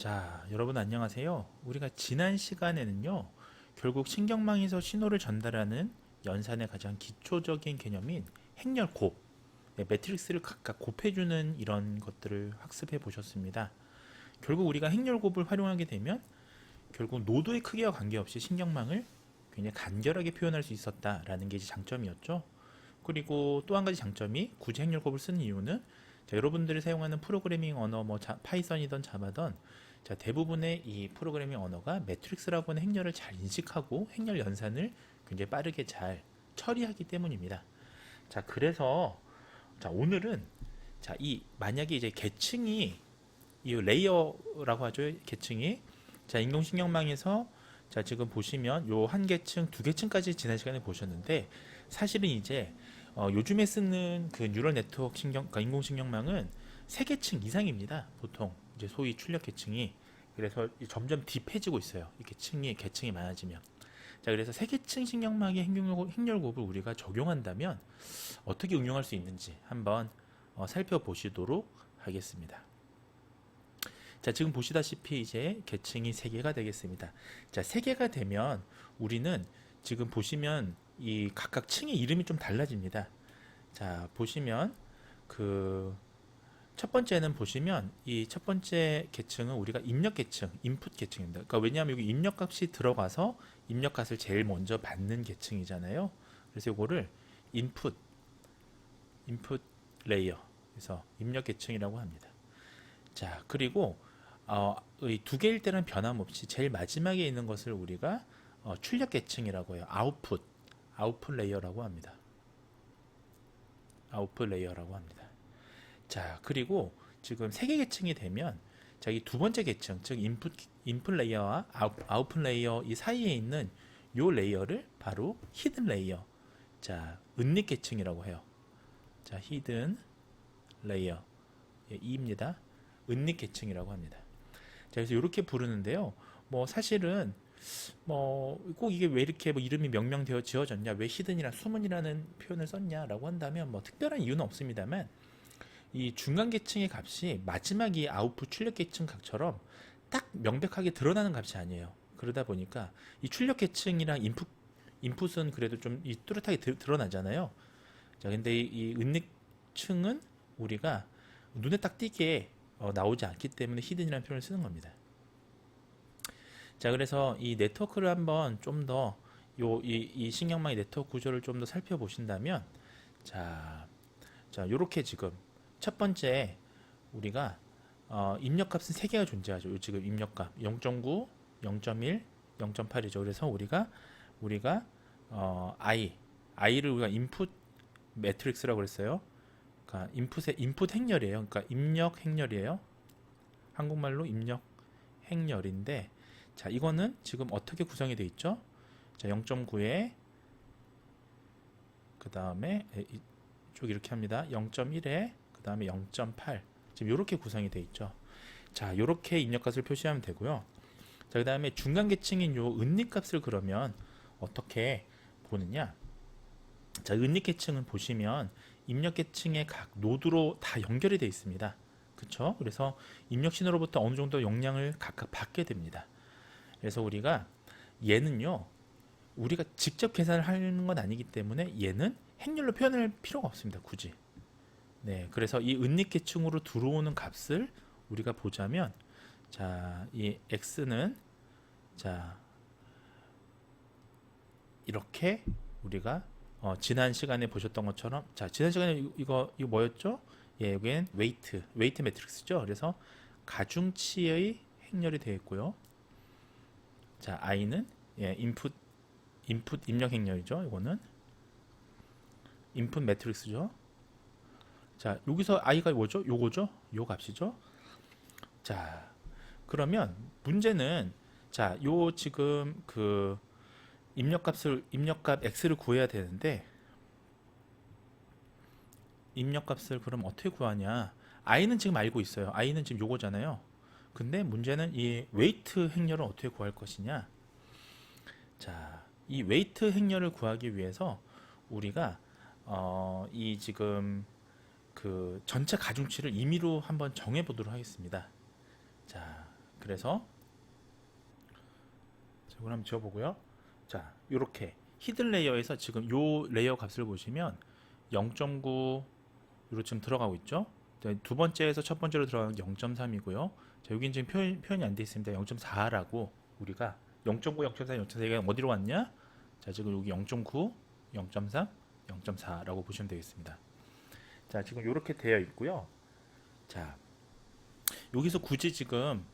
자, 여러분 안녕하세요. 우리가 지난 시간에는요, 결국 신경망에서 신호를 전달하는 연산의 가장 기초적인 개념인 행렬 곱, 매트릭스를 각각 곱해주는 이런 것들을 학습해 보셨습니다. 결국 우리가 행렬곱을 활용하게 되면 결국 노도의 크기와 관계없이 신경망을 굉장히 간결하게 표현할 수 있었다라는 게 이제 장점이었죠. 그리고 또 한 가지 장점이 굳이 행렬곱을 쓰는 이유는 자, 여러분들이 사용하는 프로그래밍 언어 파이썬이든 자바든 자, 대부분의 이 프로그래밍 언어가 매트릭스라고 하는 행렬을 잘 인식하고 행렬 연산을 굉장히 빠르게 잘 처리하기 때문입니다. 자, 그래서 자, 오늘은 자, 이 만약에 이제 계층이 이 레이어라고 하죠. 계층이 자, 인공신경망에서 자, 지금 보시면 요 한 계층, 두 계층까지 지난 시간에 보셨는데 사실은 이제 요즘에 쓰는 그 뉴럴 네트워크 그러니까 인공신경망은 세 계층 이상입니다. 보통 이제 소위 출력 계층이 그래서 점점 딥해지고 있어요. 이 계층이 많아지면 자, 그래서 세 계층 신경망의 행렬곱을 우리가 적용한다면 어떻게 응용할 수 있는지 한번 살펴보시도록 하겠습니다. 자, 지금 보시다시피 이제 계층이 3개가 되겠습니다. 자, 3개가 되면 우리는 지금 보시면 이 각각 층의 이름이 좀 달라집니다. 자, 보시면 그 첫 번째는 보시면 이 첫 번째 계층은 우리가 입력 계층, 인풋 계층입니다. 그러니까 왜냐하면 여기 입력값이 들어가서 입력값을 제일 먼저 받는 계층이잖아요. 그래서 이거를 인풋, 인풋 레이어, 그래서 입력 계층이라고 합니다. 자, 그리고 이두 개일 때는 변함없이 제일 마지막에 있는 것을 우리가 출력 계층이라고 해요. 아웃풋 레이어라고 합니다. 아웃풋 레이어라고 합니다. 자, 그리고 지금 세 개 계층이 되면 자, 이 두 번째 계층, 즉 인풋 레이어와 아웃풋 레이어 이 사이에 있는 요 레이어를 바로 히든 레이어, 자, 은닉 계층이라고 해요. 자, 히든 레이어, 예, 이입니다. 은닉 계층이라고 합니다. 자, 그래서 이렇게 부르는데요. 뭐 사실은 뭐 꼭 이게 왜 이렇게 뭐 이름이 명명되어 지어졌냐, 왜 히든이나 숨은이라는 표현을 썼냐라고 한다면 뭐 특별한 이유는 없습니다만 이 중간 계층의 값이 마지막 이 아웃풋 출력 계층 값처럼 딱 명백하게 드러나는 값이 아니에요. 그러다 보니까 이 출력 계층이랑 인풋은 그래도 좀 이 뚜렷하게 드러나잖아요. 자, 근데 이 은닉층은 우리가 눈에 딱 띄게 나오지 않기 때문에 히든이라는 표현을 쓰는 겁니다. 자, 그래서 이 네트워크를 한번 좀 더 이 신경망의 네트워크 구조를 좀 더 살펴보신다면 요렇게 지금 첫 번째 우리가 입력값은 3개가 존재하죠. 지금 입력값 0.9, 0.1, 0.8이죠. 그래서 우리가 i를 우리가 인풋 매트릭스라고 그랬어요. 그러니까 인풋 행렬이에요. 그러니까 입력 행렬이에요. 한국말로 입력 행렬인데 자, 이거는 지금 어떻게 구성이 되어 있죠? 자, 0.9에 그 다음에 쭉 이렇게 합니다. 0.1에 그 다음에 0.8 지금 이렇게 구성이 되어 있죠. 자, 이렇게 입력값을 표시하면 되고요. 자, 그 다음에 중간 계층인 요 은닉값을 그러면 어떻게 보느냐? 자, 은닉 계층은 보시면 입력 계층의 각 노드로 다 연결이 되어 있습니다. 그렇죠? 그래서 입력 신호로부터 어느 정도 용량을 각각 받게 됩니다. 그래서 얘는요, 우리가 직접 계산을 하는 건 아니기 때문에 얘는 행렬로 표현할 필요가 없습니다. 굳이. 네, 그래서 이 은닉 계층으로 들어오는 값을 우리가 보자면, 자, 이 x는 자 이렇게 우리가 지난 시간에 보셨던 것처럼, 자, 지난 시간에 이거 뭐였죠? 예, 여기엔 웨이트 매트릭스죠. 그래서 가중치의 행렬이 되어 있고요. 자, i는 예, 인풋 입력 행렬이죠. 이거는 인풋 매트릭스죠. 자, 여기서 i가 뭐죠? 요거죠? 요 값이죠. 자, 그러면 문제는 자, 요 지금 그 입력값 x를 구해야 되는데 입력값을 그럼 어떻게 구하냐? i는 지금 알고 있어요. i는 지금 요거잖아요. 근데 문제는 이 웨이트 행렬을 어떻게 구할 것이냐? 자, 이 웨이트 행렬을 구하기 위해서 우리가 이 지금 그 전체 가중치를 임의로 한번 정해 보도록 하겠습니다. 자, 그래서 자, 이걸 한번 지워보고요. 자, 이렇게 히든 레이어에서 지금 요 레이어 값을 보시면 0.9로 지금 들어가고 있죠. 두 번째에서 첫 번째로 들어가는 0.3이고요. 자, 여기는 지금 표현이 안 되어 있습니다. 0.4라고 우리가 0.9, 0.4, 0.4가 어디로 왔냐? 자, 지금 여기 0.9, 0.3, 0.4라고 보시면 되겠습니다. 자, 지금 이렇게 되어 있고요. 자, 여기서 굳이 지금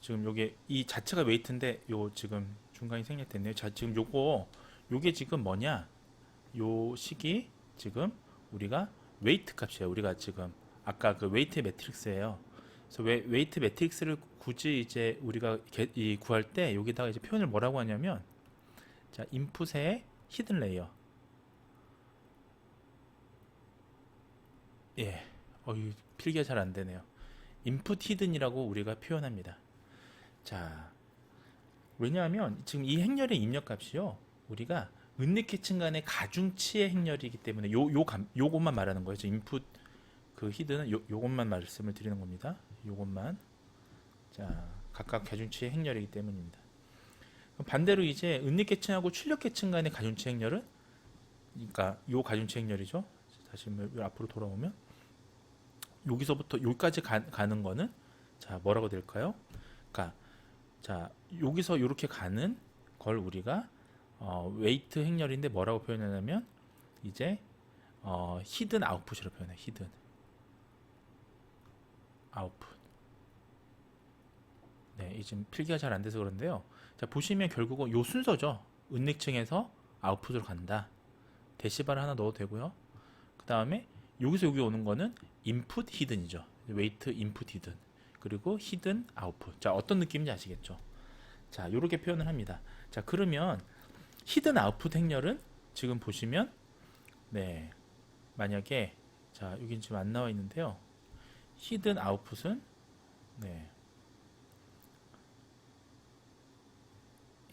지금 요게 이 자체가 웨이트인데 요 지금 중간에 생략됐네요. 자, 지금 요게 지금 뭐냐? 요 식이 지금 우리가 웨이트 값이에요. 우리가 지금 아까 그 웨이트 매트릭스예요. 그래서 웨이트 매트릭스를 굳이 이제 우리가 구할 때 여기다가 이제 표현을 뭐라고 하냐면 자, 인풋의 히든 레이어. 예. 필기가 잘 안 되네요. 인풋 히든이라고 우리가 표현합니다. 자, 왜냐하면 지금 이 행렬의 입력값이요, 우리가 은닉계층 간의 가중치의 행렬이기 때문에 요것만 말하는 거예요. 인풋 그 히든은 요것만 말씀을 드리는 겁니다. 요것만. 자, 각각 가중치의 행렬이기 때문입니다. 반대로 이제 은닉계층하고 출력계층 간의 가중치 행렬은, 그러니까 요 가중치 행렬이죠. 다시 앞으로 돌아오면 여기서부터 여기까지 가는 거는 자, 뭐라고 될까요? 그러니까 자, 여기서 이렇게 가는 걸 우리가 웨이트 행렬인데 뭐라고 표현하냐면 이제 히든 아웃풋이라고 표현해. 히든 아웃풋. 네, 지금 필기가 잘 안 돼서 그런데요. 자, 보시면 결국은 요 순서죠. 은닉층에서 아웃풋으로 간다. 데시발 하나 넣어도 되고요. 그 다음에 여기서 여기 오는 거는 인풋 히든이죠. 웨이트 인풋 히든. 그리고 히든 아웃풋. 자, 어떤 느낌인지 아시겠죠? 자, 이렇게 표현을 합니다. 자, 그러면 히든 아웃풋 행렬은 지금 보시면 네, 만약에 자, 여긴 지금 안 나와 있는데요. 히든 아웃풋은 네,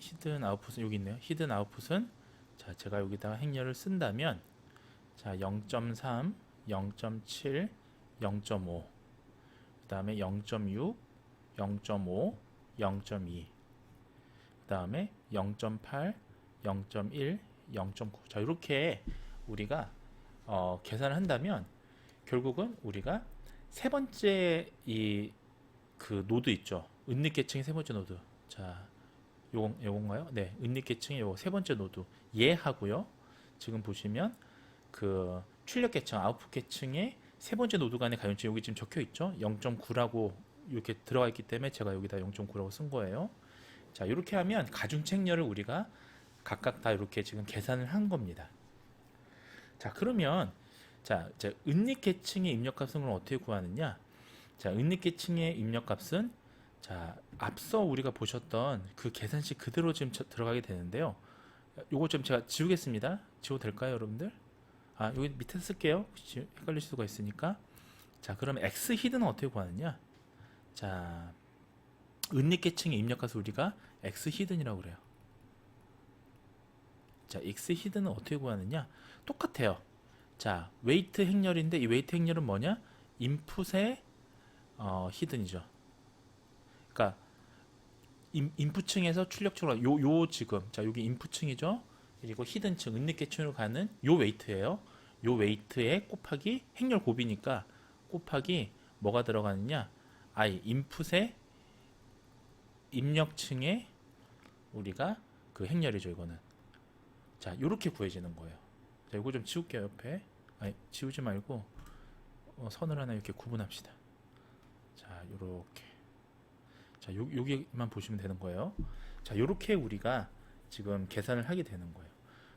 히든 아웃풋은 여기 있네요. 히든 아웃풋은 자, 제가 여기다가 행렬을 쓴다면 자, 0.3, 0.7, 0.5, 그 다음에 0.6, 0.5, 0.2, 그 다음에 0.8, 0.1, 0.9. 자, 이렇게 우리가 계산을 한다면 결국은 우리가 세 번째 이 그 노드 있죠. 은닉계층의 세 번째 노드. 자, 요건가요? 네, 은닉계층의 요 세 번째 노드 얘하고요. 지금 보시면 그 출력계층, 아웃풋계층의 세 번째 노드 간의 가중치 여기 지금 적혀 있죠. 0.9라고 이렇게 들어가 있기 때문에 제가 여기다 0.9라고 쓴 거예요. 자, 이렇게 하면 가중치 행렬을 우리가 각각 다 이렇게 지금 계산을 한 겁니다. 자, 그러면 자, 이제 은닉계층의 입력값은 그럼 어떻게 구하느냐? 자, 은닉계층의 입력값은 자, 앞서 우리가 보셨던 그 계산식 그대로 지금 들어가게 되는데요. 요거 좀 제가 지우겠습니다. 지워도 될까요, 여러분들? 여기 밑에 쓸게요. 헷갈릴 수가 있으니까. 자, 그럼 X 히드는 어떻게 구하느냐? 자, 은닉계층의 입력값을 우리가 X 히든이라고 그래요. 자, X 히든은 어떻게 구하느냐? 똑같아요. 자, 웨이트 행렬인데 이 웨이트 행렬은 뭐냐? 인풋의 히든이죠. 그러니까 인풋층에서 출력층으로 요 지금 자, 여기 인풋층이죠. 그리고 히든층 은닉계층으로 가는 요 웨이트예요. 요 웨이트에 곱하기 행렬 곱이니까 곱하기 뭐가 들어가느냐? 인풋의 입력층에 우리가 그 행렬이죠, 이거는. 자, 요렇게 구해지는 거예요. 자, 이거 좀 지울게요, 옆에. 지우지 말고 선을 하나 이렇게 구분합시다. 자, 요렇게. 자, 여기만 보시면 되는 거예요. 자, 요렇게 우리가 지금 계산을 하게 되는 거예요.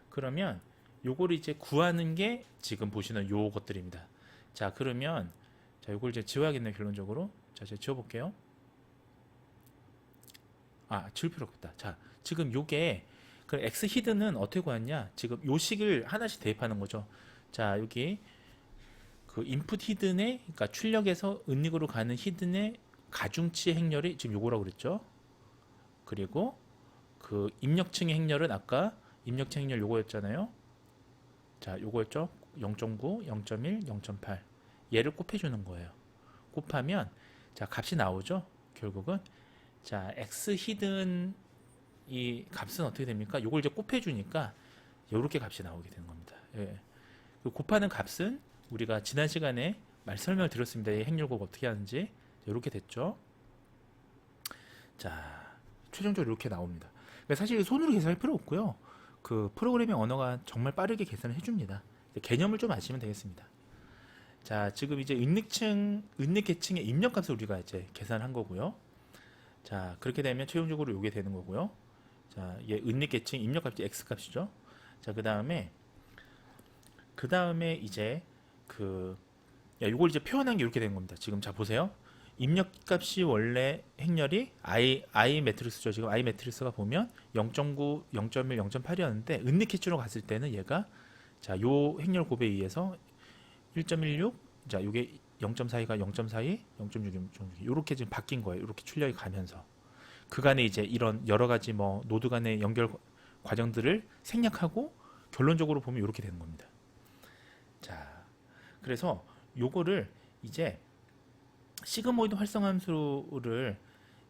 그러면 요걸 이제 구하는 게 지금 보시는 요 것들입니다. 자, 그러면 자, 요걸 이제 지워야겠네요, 결론적으로. 자, 제가 지워볼게요. 지울 필요 없다. 자, 지금 요게 그 X 히든은 어떻게 구하냐? 지금 요 식을 하나씩 대입하는 거죠. 자, 여기 그 인풋 히든의, 그러니까 출력에서 은닉으로 가는 히든의 가중치 행렬이 지금 요거라고 그랬죠. 그리고 그 입력층의 행렬은 아까 입력층 행렬 요거였잖아요. 자, 요거였죠. 0.9, 0.1, 0.8. 얘를 곱해주는 거예요. 곱하면 자, 값이 나오죠. 결국은. 자, x 히든 이 값은 어떻게 됩니까? 요걸 이제 곱해 주니까 요렇게 값이 나오게 되는 겁니다. 예. 그 곱하는 값은 우리가 지난 시간에 설명을 드렸습니다. 이 행렬 곱 어떻게 하는지. 이렇게 됐죠. 자, 최종적으로 이렇게 나옵니다. 그러니까 사실 손으로 계산할 필요 없고요. 그 프로그래밍 언어가 정말 빠르게 계산을 해줍니다. 개념을 좀 아시면 되겠습니다. 자, 지금 이제 은닉계층의 입력값을 우리가 이제 계산한 거고요. 자, 그렇게 되면 최종적으로 이게 되는 거고요. 자, 얘 은닉계층 입력값이 x 값이죠. 자, 그 다음에 이제 요걸 이제 표현한 게 이렇게 된 겁니다. 지금 자 보세요. 입력값이 원래 행렬이 i 매트릭스죠. 지금 i 매트릭스가 보면 0.9, 0.1, 0.8이었는데 은닉해치로 갔을 때는 얘가 자, 요 행렬 곱에 의해서 1.16, 자, 요게 0.42가 0.42, 0.6, 요렇게 지금 바뀐 거예요. 이렇게 출력이 가면서 그간에 이제 이런 여러 가지 뭐 노드 간의 연결 과정들을 생략하고 결론적으로 보면 이렇게 되는 겁니다. 자, 그래서 요거를 이제 시그모이드 활성함수를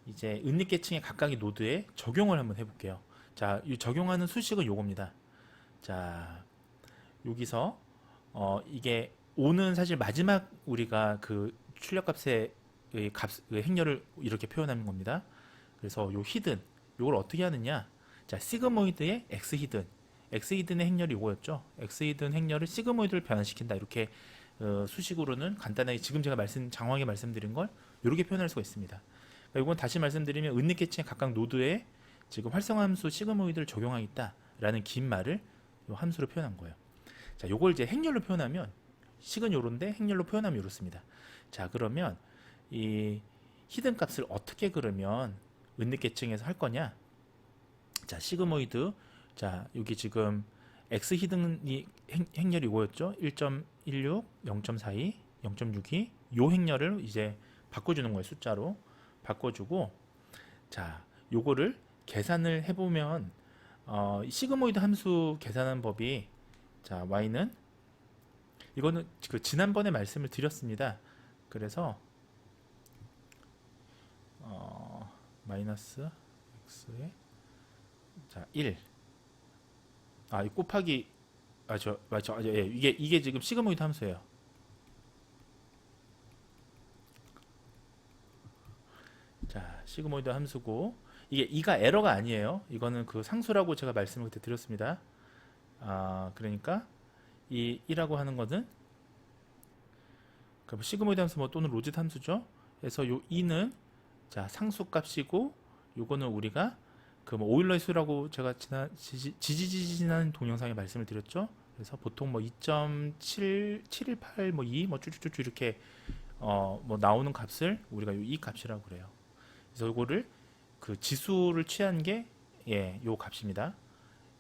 이제 은닉계층의 각각의 노드에 적용을 한번 해볼게요. 자, 이 적용하는 수식은 요겁니다. 자, 여기서 이게 5는 사실 마지막 우리가 그 출력값의 행렬을 이렇게 표현하는 겁니다. 그래서 요 히든 요걸 어떻게 하느냐? 자, 시그모이드의 x 히든의 행렬이 이거였죠. x 히든 행렬을 시그모이드를 변환시킨다. 이렇게 수식으로는 간단하게 지금 제가 장황하게 말씀드린 걸 이렇게 표현할 수가 있습니다. 그러니까 이건 다시 말씀드리면 은닉계층의 각각 노드에 지금 활성함수 시그모이드를 적용하겠다라는 긴 말을 이 함수로 표현한 거예요. 자, 요걸 이제 행렬로 표현하면 식은 요런데 행렬로 표현하면 이렇습니다. 자, 그러면 이 히든 값을 어떻게 그러면 은닉계층에서 할 거냐? 자, 시그모이드. 자, 여기 지금 x 히든이 행렬이 이거였죠. 1.16, 0.42, 0.62. 요 행렬을 이제 바꿔주는 거예요. 숫자로 바꿔주고, 자, 요거를 계산을 해보면 시그모이드 함수 계산하는 법이, 자, y는 이거는 그 지난번에 말씀을 드렸습니다. 그래서 마이너스 x에 자 1. 아, 이 곱하기 예, 이게 지금 시그모이드 함수예요. 자, 시그모이드 함수고 이게 2가 에러가 아니에요. 이거는 그 상수라고 제가 말씀을 그때 드렸습니다. 아, 그러니까 이 1이라고 하는 것은 그 시그모이드 함수 뭐 또는 로짓 함수죠. 그래서 요 2는 자, 상수값이고 요거는 우리가 그 뭐 오일러의 수라고 제가 지난 동영상에 말씀을 드렸죠. 그래서 보통 뭐 2.718 뭐 2 뭐 쭉쭉쭉 이렇게 뭐 나오는 값을 우리가 요 이 값이라고 그래요. 그래서 요거를 그 지수를 취한 게 예, 요 값입니다.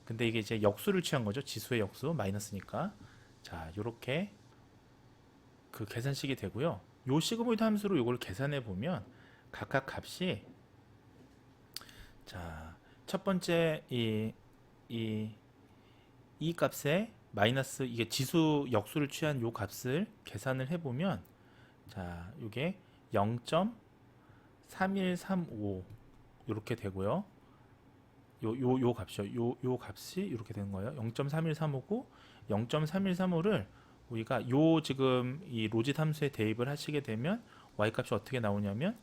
근데 이게 이제 역수를 취한 거죠. 지수의 역수 마이너스니까. 자, 요렇게 그 계산식이 되고요. 요 시그모이드 함수로 요걸 계산해 보면 각각 값이 자, 첫 번째 이 값에 마이너스 이게 지수 역수를 취한 요 값을 계산을 해보면 자, 요게 0.3135 이렇게 되고요. 요 값이요. 요 값이 이렇게 되는 거예요. 0.3135고 0.3135를 우리가 요 지금 이 로짓 함수에 대입을 하시게 되면 y 값이 어떻게 나오냐면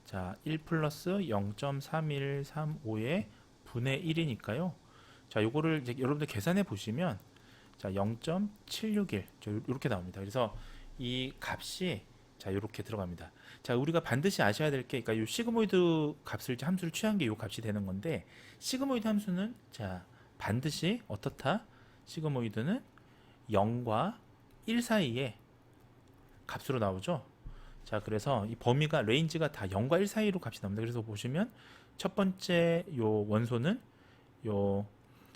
자, 1 플러스 0.3135의 분의 1이니까요. 자, 요거를 이제 여러분들 계산해 보시면 자, 0.761 이렇게 나옵니다. 그래서 이 값이 자, 이렇게 들어갑니다. 자, 우리가 반드시 아셔야 될 게, 그러니까 이 시그모이드 값을 함수를 취한 게 이 값이 되는 건데, 시그모이드 함수는 자, 반드시 어떻다? 시그모이드는 0과 1 사이에 값으로 나오죠. 자, 그래서 이 범위가 레인지가 다 0과 1 사이로 값이 나옵니다. 그래서 보시면 첫 번째 요 원소는 요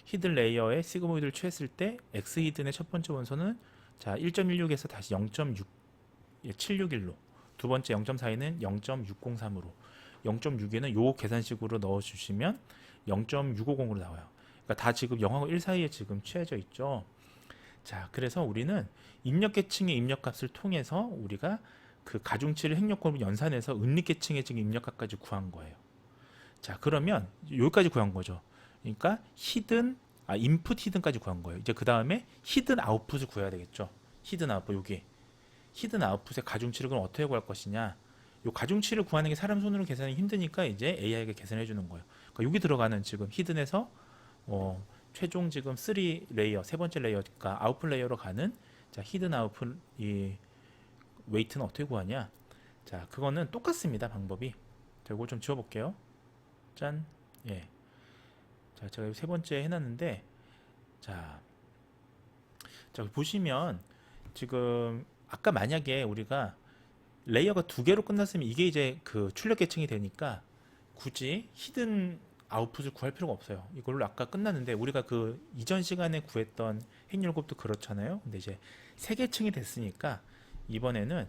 히든 레이어에 시그모이드를 취했을 때 x 히든의 첫 번째 원소는 자, 1.16에서 다시 0.761로 두 번째 0.42는 0.603으로 0.6에는 요 계산식으로 넣어주시면 0.650으로 나와요. 그러니까 다 지금 0하고 1 사이에 지금 취해져 있죠. 자, 그래서 우리는 입력계층의 입력값을 통해서 우리가 그 가중치를 행렬곱을 연산해서 은닉계층의 지금 입력값까지 구한 거예요. 자, 그러면 여기까지 구한 거죠. 그러니까 인풋 히든까지 구한 거예요. 이제 그 다음에 히든 아웃풋을 구해야 되겠죠. 히든 아웃풋, 여기 히든 아웃풋의 가중치를 그럼 어떻게 구할 것이냐. 요 가중치를 구하는 게 사람 손으로 계산하기 힘드니까 이제 AI가 계산해 주는 거예요. 그러니까 여기 들어가는 지금 히든에서 최종 지금 3 레이어, 세 번째 레이어가 아웃풋 레이어로 가는, 자, 히든 아웃풋 이 웨이트는 어떻게 구하냐. 자, 그거는 똑같습니다. 방법이. 자, 이거 좀 지워 볼게요. 짠. 예. 자, 제가 세 번째 해놨는데, 자, 보시면 지금 아까 만약에 우리가 레이어가 두 개로 끝났으면 이게 이제 그 출력 계층이 되니까 굳이 히든 아웃풋을 구할 필요가 없어요. 이걸로 아까 끝났는데, 우리가 그 이전 시간에 구했던 행렬곱도 그렇잖아요. 근데 이제 세 계층이 됐으니까 이번에는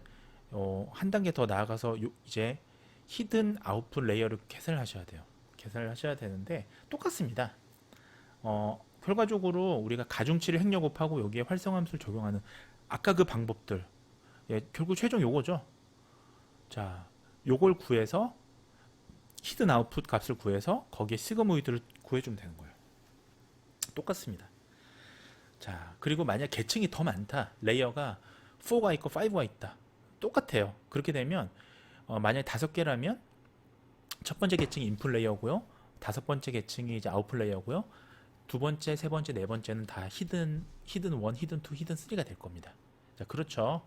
한 단계 더 나아가서 이제 히든 아웃풋 레이어를 계산을 하셔야 돼요. 계산을 하셔야 되는데 똑같습니다. 결과적으로 우리가 가중치를 행렬곱하고 여기에 활성함수를 적용하는 아까 그 방법들, 예, 결국 최종 요거죠. 자, 요걸 구해서 히든 아웃풋 값을 구해서 거기에 시그모이드를 구해주면 되는 거예요. 똑같습니다. 자, 그리고 만약 계층이 더 많다, 레이어가 4가 있고 5가 있다, 똑같아요. 그렇게 되면 만약에 5개라면 첫 번째 계층이 인풋 레이어고요, 다섯 번째 계층이 이제 아웃풋 레이어고요, 두 번째, 세 번째, 네 번째는 다 히든 1, 히든 2, 히든 3가 될 겁니다. 자, 그렇죠.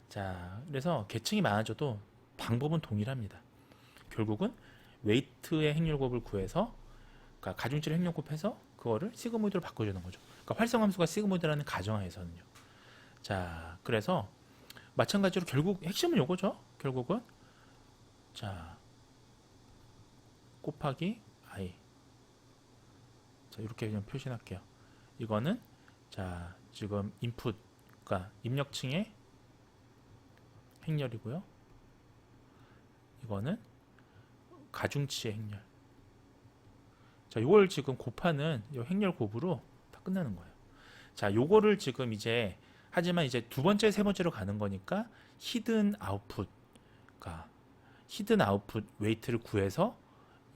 자, 그래서 계층이 많아져도 방법은 동일합니다. 결국은 웨이트의 행렬곱을 구해서, 그러니까 가중치를 행렬곱해서 그거를 시그모이드로 바꿔주는 거죠. 그러니까 활성함수가 시그모이드라는 가정하에서는요. 자, 그래서 마찬가지로 결국 핵심은 요거죠. 결국은 자, 곱하기 i. 자, 이렇게 그냥 표시할게요. 이거는 자, 지금 인풋, 그러니까 입력층의 행렬이고요. 이거는 가중치의 행렬. 자, 요걸 지금 곱하는 요 행렬 곱으로 다 끝나는 거예요. 자, 요거를 지금 이제, 하지만 이제 두 번째, 세 번째로 가는 거니까 히든 아웃풋, 그러니까 히든 아웃풋 웨이트를 구해서,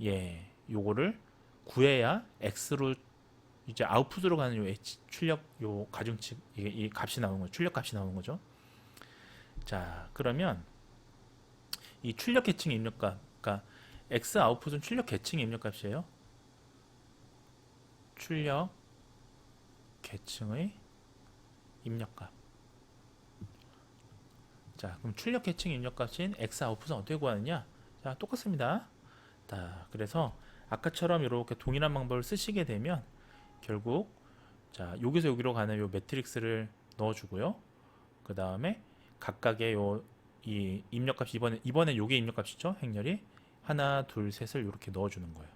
예, 요거를 구해야 x로 이제 아웃풋으로 가는 요 출력, 요 가중치, 이 값이 나오는 거죠. 출력 값이 나오는 거죠. 자, 그러면 이 출력 계층의 입력값, 그러니까 x 아웃풋은 출력 계층의 입력값이에요. 출력 계층의 입력값. 자, 그럼 출력 계층의 입력값인 x 아웃풋은 어떻게 구하느냐? 자, 똑같습니다. 자, 그래서 아까처럼 이렇게 동일한 방법을 쓰시게 되면 결국, 자, 여기서 여기로 가는 요 매트릭스를 넣어주고요. 그 다음에 각각의 이 입력값이 이번에 요게 입력값이죠. 행렬이 하나, 둘, 셋을 이렇게 넣어주는 거예요.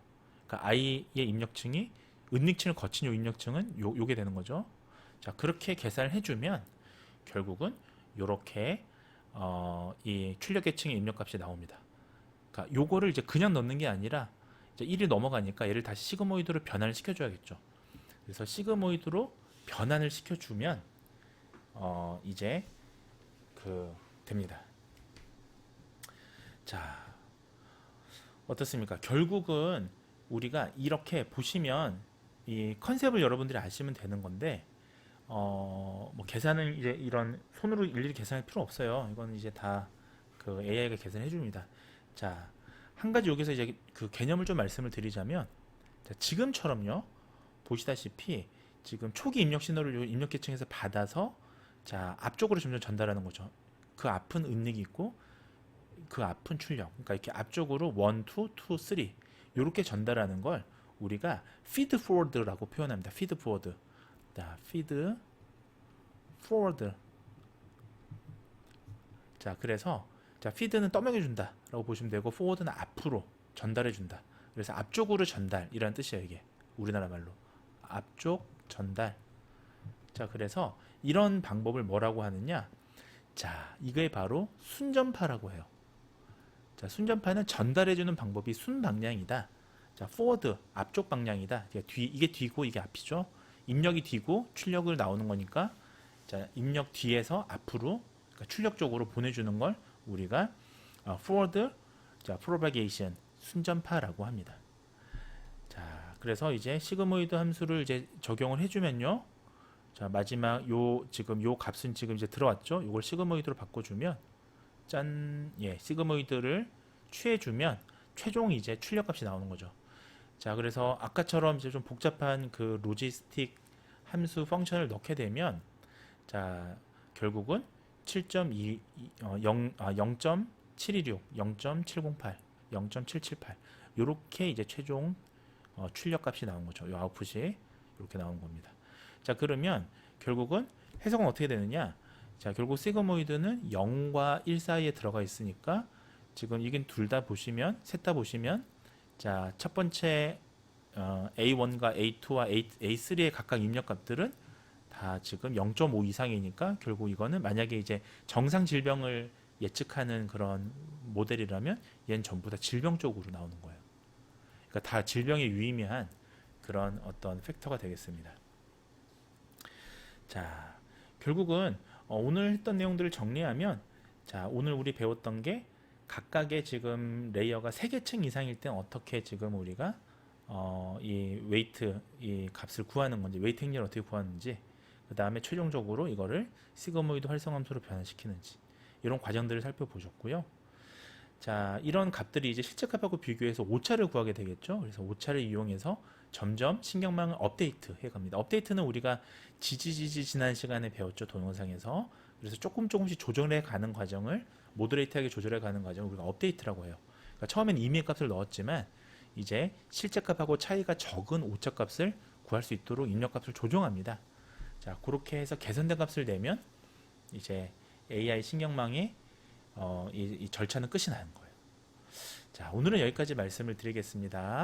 그러니까 i의 입력층이 은닉층을 거친 요 입력층은 요게 되는 거죠. 자, 그렇게 계산을 해주면 결국은 요렇게 이 출력 계층의 입력값이 나옵니다. 그러니까 요거를 이제 그냥 넣는 게 아니라 이제 1이 넘어가니까 얘를 다시 시그모이드로 변환을 시켜줘야겠죠. 그래서 시그모이드로 변환을 시켜주면 이제 됩니다. 자, 어떻습니까? 결국은 우리가 이렇게 보시면 이 컨셉을 여러분들이 아시면 되는 건데, 뭐 계산을 이제 이런 손으로 일일이 계산할 필요 없어요. 이건 이제 다 그 AI가 계산해 줍니다. 자, 한 가지 여기서 이제 그 개념을 좀 말씀을 드리자면, 자, 지금처럼요, 보시다시피 지금 초기 입력 신호를 입력 계층에서 받아서, 자, 앞쪽으로 점점 전달하는 거죠. 그 앞은 은닉이 있고 그 앞은 출력. 그러니까 이렇게 앞쪽으로 1, 2, 2, 3 이렇게 전달하는 걸 우리가 feed forward라고 표현합니다. feed forward. 자, feed forward. 자, 그래서 자, feed는 떠먹여 준다라고 보시면 되고, forward는 앞으로 전달해 준다. 그래서 앞쪽으로 전달이라는 뜻이에요. 이게 우리나라 말로 앞쪽 전달. 자, 그래서 이런 방법을 뭐라고 하느냐? 자, 이게 바로 순전파라고 해요. 자, 순전파는 전달해주는 방법이 순방향이다. 자, forward 앞쪽 방향이다. 이게 뒤고 이게 앞이죠. 입력이 뒤고 출력을 나오는 거니까, 자, 입력 뒤에서 앞으로, 그러니까 출력 쪽으로 보내주는 걸 우리가 forward propagation 순전파라고 합니다. 자, 그래서 이제 시그모이드 함수를 이제 적용을 해주면요. 자, 마지막 지금 요 값은 지금 이제 들어왔죠. 이걸 시그모이드로 바꿔주면 짠, 예, 시그모이드를 취해주면 최종 이제 출력값이 나오는 거죠. 자, 그래서 아까처럼 이제 좀 복잡한 그 로지스틱 함수 펑션을 넣게 되면 자, 결국은 0.716, 0.708, 0.778 요렇게 이제 최종 출력값이 나온 거죠. 이 아웃풋이 이렇게 나온 겁니다. 자, 그러면 결국은 해석은 어떻게 되느냐? 자, 결국 시그모이드는 0과 1 사이에 들어가 있으니까 지금 이긴 둘 다 보시면 셋 다 보시면 자, 첫 번째 A1과 A2와 A3의 각각 입력값들은 다 지금 0.5 이상이니까 결국 이거는 만약에 이제 정상 질병을 예측하는 그런 모델이라면 얘는 전부 다 질병 쪽으로 나오는 거예요. 그러니까 다 질병에 유의미한 그런 어떤 팩터가 되겠습니다. 자, 결국은 오늘 했던 내용들을 정리하면 자, 오늘 우리 배웠던 게 각각의 지금 레이어가 3개층 이상일 땐 어떻게 지금 우리가 이 웨이트 이 값을 구하는 건지 웨이트 행렬을 어떻게 구하는지 그 다음에 최종적으로 이거를 시그모이드 활성함수로 변환시키는지 이런 과정들을 살펴보셨고요. 자, 이런 값들이 이제 실제 값하고 비교해서 오차를 구하게 되겠죠. 그래서 오차를 이용해서 점점 신경망을 업데이트 해갑니다. 업데이트는 우리가 지난 시간에 배웠죠. 동영상에서. 그래서 조금씩 조정해 가는 과정을 모더레이트하게 조절해 가는 과정을 우리가 업데이트라고 해요. 그러니까 처음엔 임의 값을 넣었지만 이제 실제 값하고 차이가 적은 오차 값을 구할 수 있도록 입력 값을 조정합니다. 자, 그렇게 해서 개선된 값을 내면 이제 AI 신경망의 이 절차는 끝이 나는 거예요. 자, 오늘은 여기까지 말씀을 드리겠습니다.